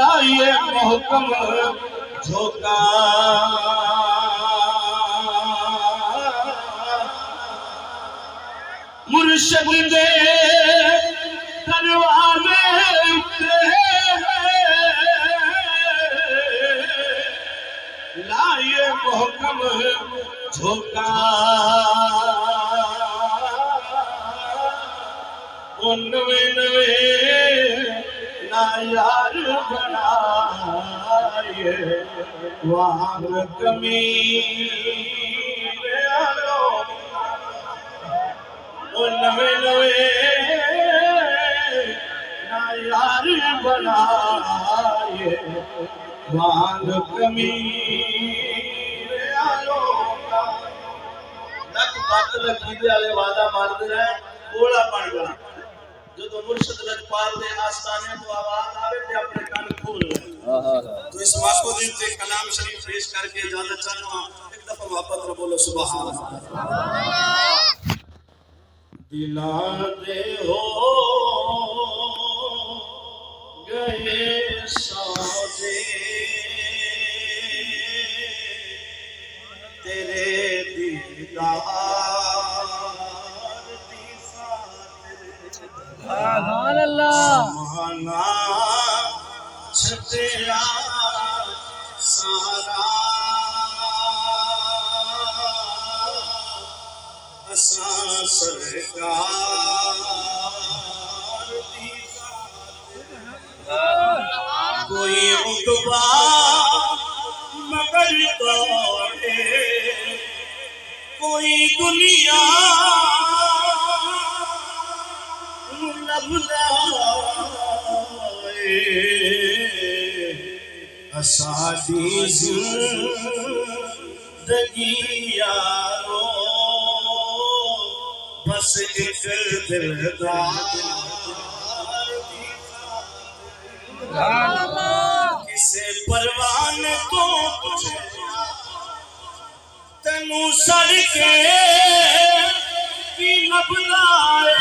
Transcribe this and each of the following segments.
لائے محکم جھوکا مرشد دے دروازے لائے محکم جھوکا نوے نوے نا یار بنائے وہاں کمی نوے نوے نا یار بنائے وہاں کمی لکھ بات لکھیدے والے وعدہ مارتے رہے بولا بن گیا جو مرشد لجپال دے آستانے تو آواز آوے تے اپنے کان کھول رہے تو اس موقع دن تے کلام شریف پیش کر کے اجازت چاہوں ایک دفعہ محبت رو بولو سبحان اللہ دلاں دے ہو گئے سودے تیرے دیدار دی خاطر سبحان اللہ سمانا چھتیا سارا اساں سرکار دی خاطر کوئی رتبہ مگر توڑے کوئی دنیا لب لائے اساڈی زندگی یارو بس ایک دلدار کسے پروان کو تینوں سڑ کے کی لب لائے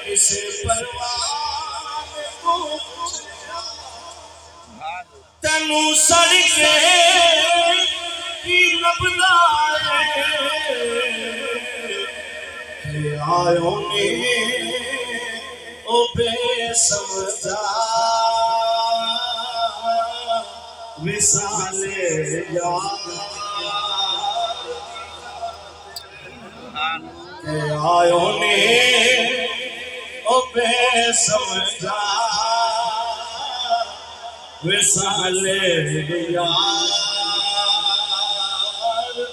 کسے پروان کو تینوں سڑ کے کی لب لائے کہ آئیوں نے او بے سمجھا وصال یار کہ آئیوں نے او بے سمجھا وصال یار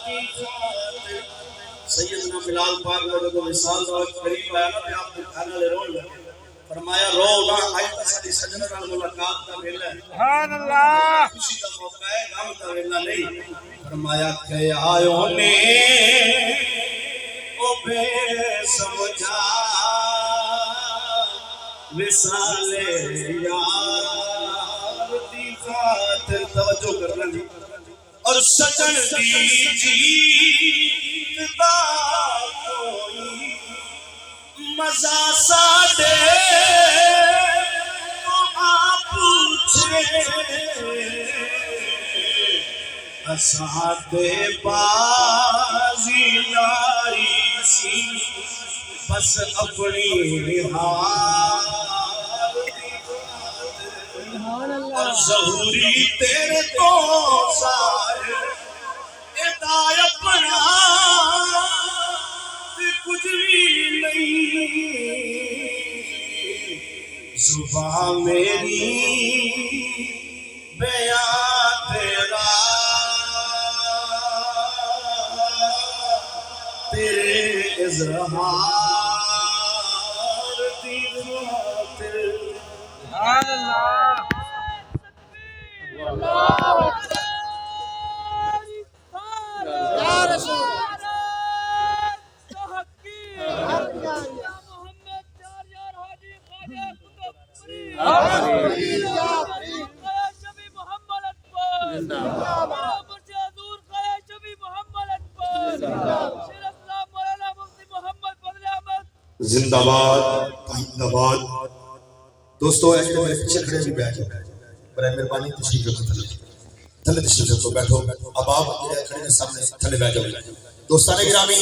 دی خاطر سیدنا بلال پاک نے جب وصال دا وقت قریب آیا نا تے آپ کے کھانے لے رون لگے فرمایا رو نہ آئی تا ساری سجنہ نال ملاقات دا ویلا ہے سبحان اللہ خوشی دا موقع ہے غم دا ویلا نہیں فرمایا کہ آئیوں نے او بے سمجھا وصال یار دی خاطر توجہ کرنا جی اور سجن دی جیت دا کوئی مزہ ساڈے تو آپ پوچھے اساں تے بازی لائی سی بس اپنی ہار اور ظہوری تیرے تو ظاہر ادا اپنا کچھ بھی نہیں زبان میری بیان تیرا تیرے اظہار دی خاطر سبحان اللہ یا رسول زندہ باد زندہ باد دوستو ایسے میرے پیچھے کھڑے بھی بیٹھ جاؤ برائے مہربانی تشریف رکھو تھلے تشریف رکھو بیٹھو اب آپ میرے کھڑے سامنے تھلے بیٹھ جاؤ دوستان گرامی